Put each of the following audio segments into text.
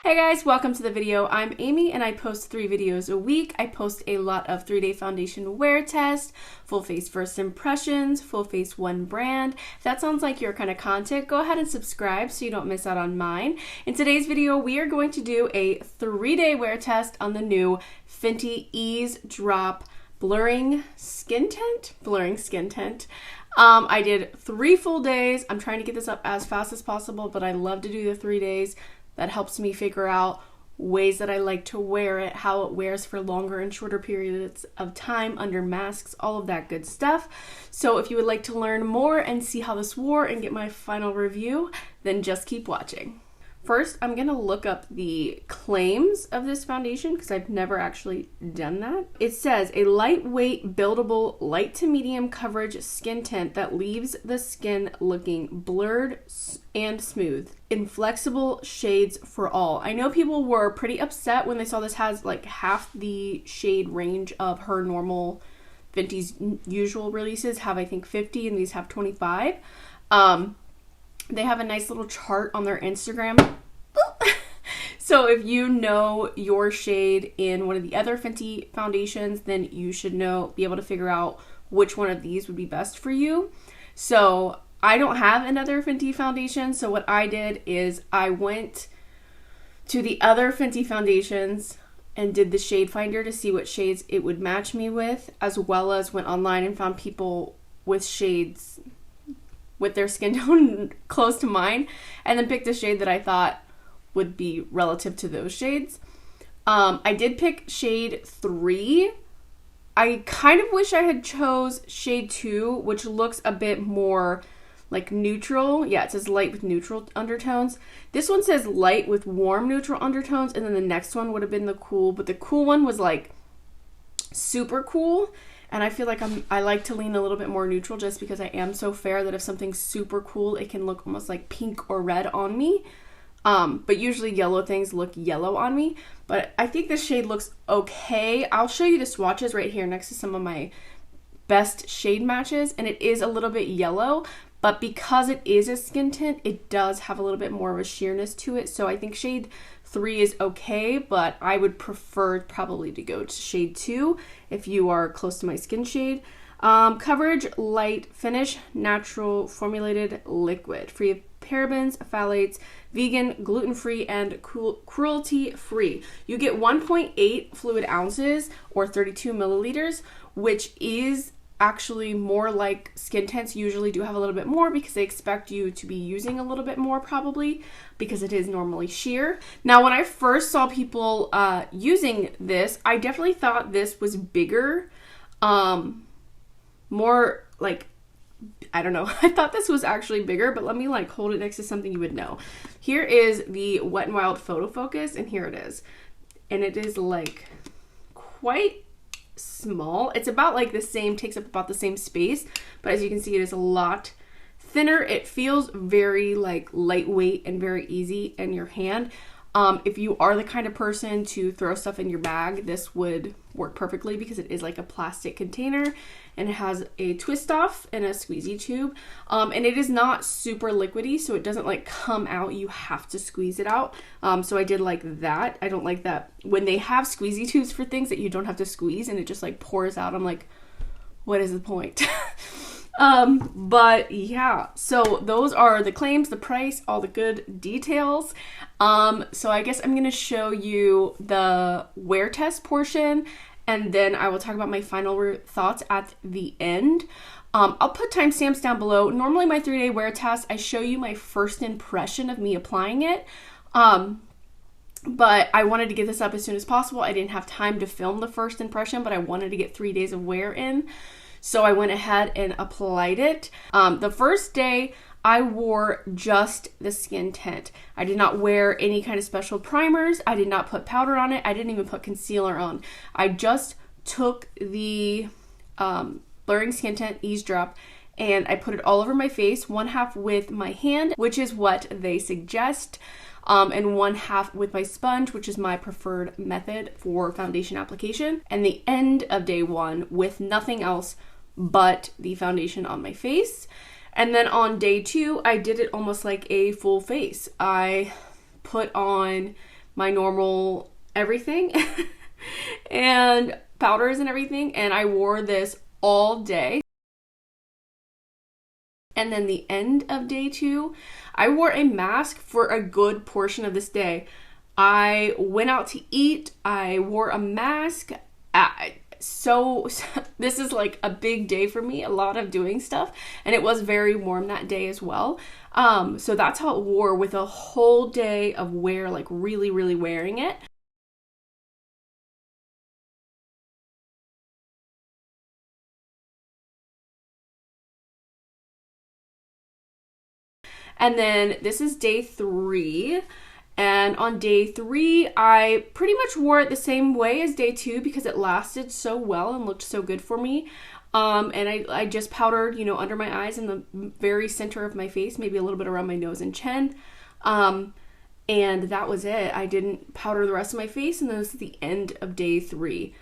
Hey guys, welcome to the video. I'm Amy and I post 3 videos a week. I post a lot of 3-day foundation wear test, full face first impressions, full face one brand. If that sounds like your kind of content, go ahead and subscribe so you don't miss out on mine. In today's video, we are going to do a 3-day wear test on the new Fenty Eaze Drop Blurring Skin Tint. I did 3 full days. I'm trying to get this up as fast as possible, but I love to do the 3 days. That helps me figure out ways that I like to wear it, how it wears for longer and shorter periods of time under masks, all of that good stuff. So if you would like to learn more and see how this wore and get my final review, then just keep watching. First, I'm going to look up the claims of this foundation because I've never actually done that. It says a lightweight, buildable, light to medium coverage skin tint that leaves the skin looking blurred and smooth. In flexible shades for all. I know people were pretty upset when they saw this has like half the shade range of her normal Fenty's usual releases have, I think, 50 and these have 25. They have a nice little chart on their Instagram. So if you know your shade in one of the other Fenty foundations, then you should be able to figure out which one of these would be best for you. So I don't have another Fenty foundation, so what I did is I went to the other Fenty foundations and did the shade finder to see what shades it would match me with, as well as went online and found people with shades with their skin tone close to mine, and then picked a shade that I thought would be relative to those shades. I did pick shade 3. I kind of wish I had chose shade 2, which looks a bit more like neutral. Yeah, it says light with neutral undertones. This one says light with warm neutral undertones, and then the next one would have been the cool, but the cool one was like super cool. And I feel like I like to lean a little bit more neutral just because I am so fair that if something's super cool, it can look almost like pink or red on me. But usually yellow things look yellow on me. But I think this shade looks okay. I'll show you the swatches right here next to some of my best shade matches. And it is a little bit yellow. But because it is a skin tint, it does have a little bit more of a sheerness to it. So I think shade 3 is okay, but I would prefer probably to go to shade 2 if you are close to my skin shade. Coverage, light, finish, natural, formulated, liquid, free of parabens, phthalates, vegan, gluten-free, and cruelty-free. You get 1.8 fluid ounces or 32 milliliters, which is actually more like skin tints usually do have a little bit more because they expect you to be using a little bit more probably because it is normally sheer. Now, when I first saw people using this, I definitely thought this was bigger, more like, I don't know. I thought this was actually bigger, but let me like hold it next to something you would know. Here is the Wet n Wild photo focus, and here it is. And it is like quite small. It's about like the same, takes up about the same space, but as you can see, it is a lot thinner. It feels very like lightweight and very easy in your hand. If you are the kind of person to throw stuff in your bag, this would work perfectly because it is like a plastic container and it has a twist off and a squeezy tube. And it is not super liquidy, so it doesn't like come out. You have to squeeze it out. So I did like that. I don't like that when they have squeezy tubes for things that you don't have to squeeze and it just like pours out. I'm like, what is the point? But yeah, so those are the claims, the price, all the good details. So I guess I'm going to show you the wear test portion and then I will talk about my final thoughts at the end. I'll put timestamps down below. Normally my 3-day wear test, I show you my first impression of me applying it. But I wanted to get this up as soon as possible. I didn't have time to film the first impression, but I wanted to get 3 days of wear in. So I went ahead and applied it. The first day I wore just the skin tint. I did not wear any kind of special primers. I did not put powder on it. I didn't even put concealer on. I just took the Blurring Skin Tint Eaze Drop and I put it all over my face, 1/2 with my hand, which is what they suggest, and 1/2 with my sponge, which is my preferred method for foundation application, and the end of day 1 with nothing else but the foundation on my face. And then on day 2, I did it almost like a full face. I put on my normal everything and powders and everything, and I wore this all day. And then the end of day 2, I wore a mask for a good portion of this day. I went out to eat, I wore a mask. So this is like a big day for me, a lot of doing stuff, and it was very warm that day as well. So that's how it wore, with a whole day of wear, like really, really wearing it. And then this is day 3. And on day 3, I pretty much wore it the same way as day 2 because it lasted so well and looked so good for me. And I just powdered, under my eyes and the very center of my face, maybe a little bit around my nose and chin. And that was it. I didn't powder the rest of my face, and this is the end of day 3.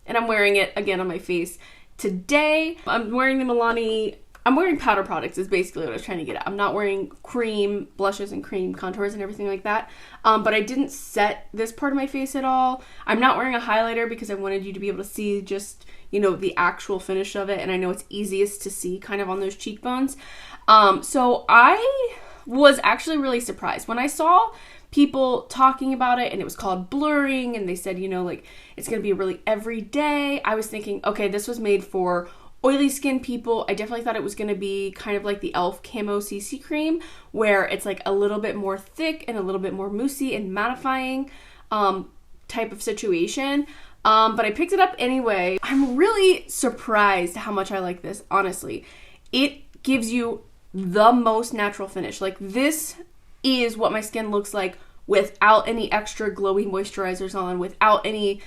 And I'm wearing it again on my face today. I'm wearing powder products is basically what I was trying to get at. I'm not wearing cream blushes and cream contours and everything like that. But I didn't set this part of my face at all. I'm not wearing a highlighter because I wanted you to be able to see just, the actual finish of it. And I know it's easiest to see kind of on those cheekbones. So I was actually really surprised when I saw people talking about it, and it was called blurring, and they said, it's gonna be really everyday. I was thinking, okay, this was made for oily skin people. I definitely thought it was gonna be kind of like the e.l.f. Camo CC cream, where it's like a little bit more thick and a little bit more moussey and mattifying type of situation. But I picked it up anyway. I'm really surprised how much I like this, honestly. It gives you the most natural finish. Like, this is what my skin looks like without any extra glowy moisturizers on, without any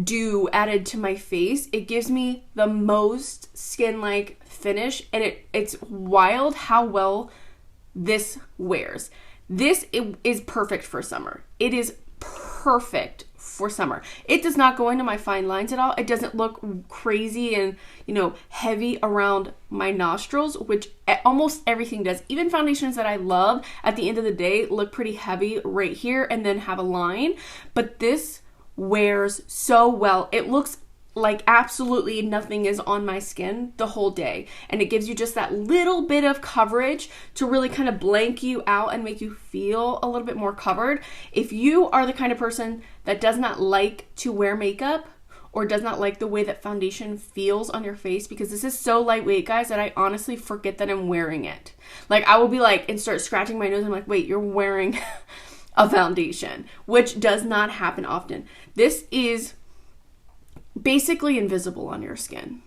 dew added to my face. It gives me the most skin-like finish, and it's wild how well this wears. This is perfect for summer. It is perfect for summer. It does not go into my fine lines at all. It doesn't look crazy and, heavy around my nostrils, which almost everything does. Even foundations that I love at the end of the day look pretty heavy right here and then have a line. But this wears so well. It looks like absolutely nothing is on my skin the whole day, and it gives you just that little bit of coverage to really kind of blank you out and make you feel a little bit more covered. If you are the kind of person that does not like to wear makeup or does not like the way that foundation feels on your face, because this is so lightweight, guys, that I honestly forget that I'm wearing it. Like, I will be like, and start scratching my nose, and I'm like, wait, you're wearing a foundation, which does not happen often. This is basically invisible on your skin.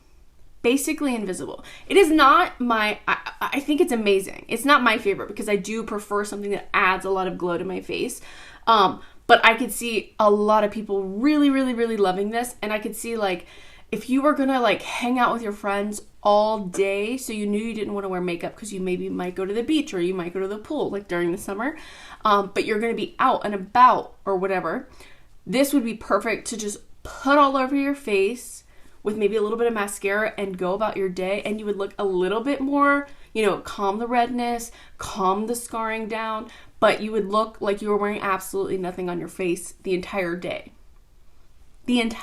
Basically invisible. It is not I think it's amazing. It's not my favorite because I do prefer something that adds a lot of glow to my face. But I could see a lot of people really, really, really loving this. And I could see, like, if you were gonna like hang out with your friends all day, so you knew you didn't want to wear makeup because you maybe might go to the beach or you might go to the pool, like during the summer, but you're gonna be out and about or whatever, this would be perfect to just put all over your face with maybe a little bit of mascara and go about your day, and you would look a little bit more, calm the redness, calm the scarring down, but you would look like you were wearing absolutely nothing on your face the entire day. The entire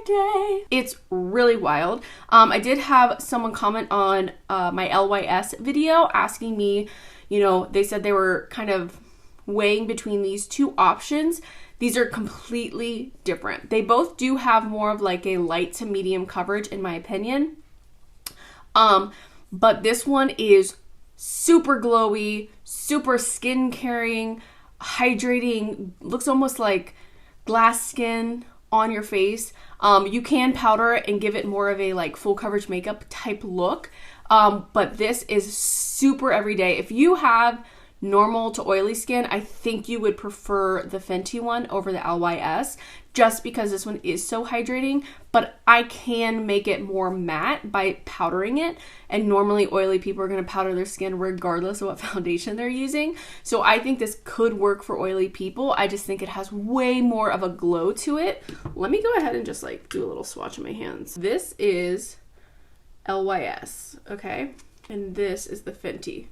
day. It's really wild. I did have someone comment on my LYS video asking me, they said they were kind of weighing between these two options. These are completely different. They both do have more of like a light to medium coverage, in my opinion. But this one is super glowy, super skin caring, hydrating, looks almost like glass skin on your face. You can powder it and give it more of a like full coverage makeup type look. But this is super everyday. If you have normal to oily skin, I think you would prefer the Fenty one over the LYS, just because this one is so hydrating, but I can make it more matte by powdering it, and normally oily people are going to powder their skin regardless of what foundation they're using. So I think this could work for oily people. I just think it has way more of a glow to it. Let me go ahead and just like do a little swatch on my hands. This is LYS, okay? And this is the Fenty.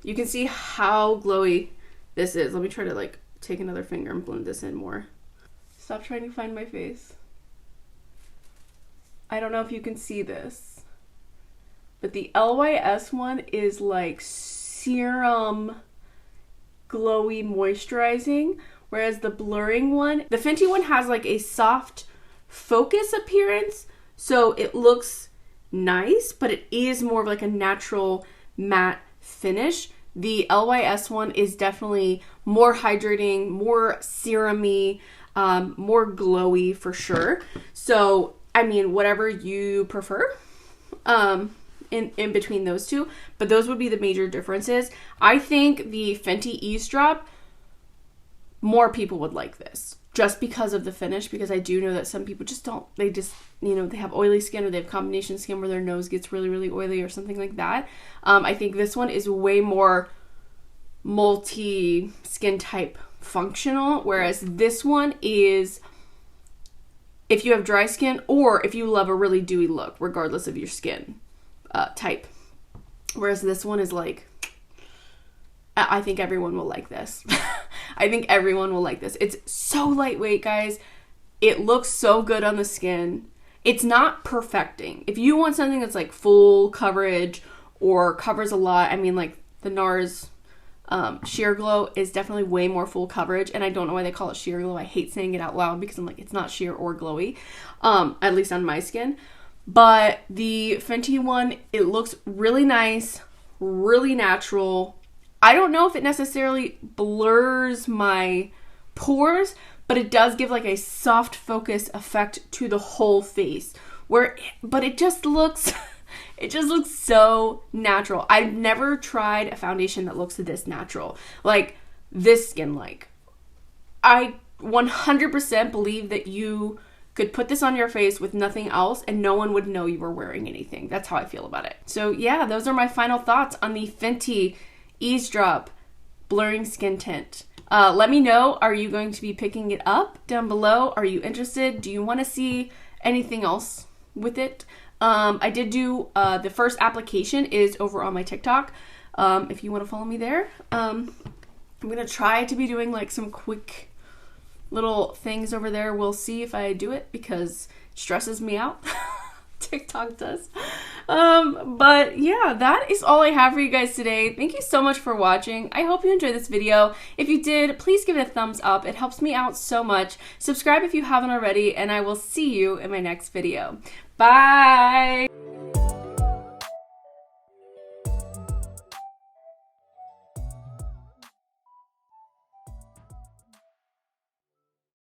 You can see how glowy this is. Let me try to like take another finger and blend this in more. Stop trying to find my face. I don't know if you can see this, but the LYS one is like serum glowy moisturizing, whereas the blurring one, the Fenty one has like a soft focus appearance, so it looks nice, but it is more of like a natural matte finish. The LYS one is definitely more hydrating, more serum-y, more glowy for sure. So, I mean, whatever you prefer in between those two, but those would be the major differences. I think the Fenty Eaze Drop, more people would like this just because of the finish, because I do know that some people just don't, they just, you know, they have oily skin or they have combination skin where their nose gets really, really oily or something like that. I think this one is way more multi-skin type functional, whereas this one is if you have dry skin or if you love a really dewy look, regardless of your skin type. Whereas this one is like, I think everyone will like this. I think everyone will like this. It's so lightweight, guys. It looks so good on the skin. It's not perfecting. If you want something that's like full coverage or covers a lot, I mean, like the NARS Sheer Glow is definitely way more full coverage, and I don't know why they call it Sheer Glow. I hate saying it out loud because I'm like, it's not sheer or glowy, at least on my skin. But the Fenty one, it looks really nice, really natural. I don't know if it necessarily blurs my pores, but it does give like a soft focus effect to the whole face, but it just looks it just looks so natural. I've never tried a foundation that looks this natural, like this skin like. I 100% believe that you could put this on your face with nothing else and no one would know you were wearing anything. That's how I feel about it. So yeah, those are my final thoughts on the Fenty Eaze Drop Blurring Skin Tint. Let me know, are you going to be picking it up down below? Are you interested? Do you want to see anything else with it? I did do, the first application is over on my TikTok. If you want to follow me there. I'm going to try to be doing like some quick little things over there. We'll see if I do it because it stresses me out. TikTok does. But yeah, that is all I have for you guys today. Thank you so much for watching. I hope you enjoyed this video. If you did, please give it a thumbs up. It helps me out so much. Subscribe if you haven't already, and I will see you in my next video. Bye!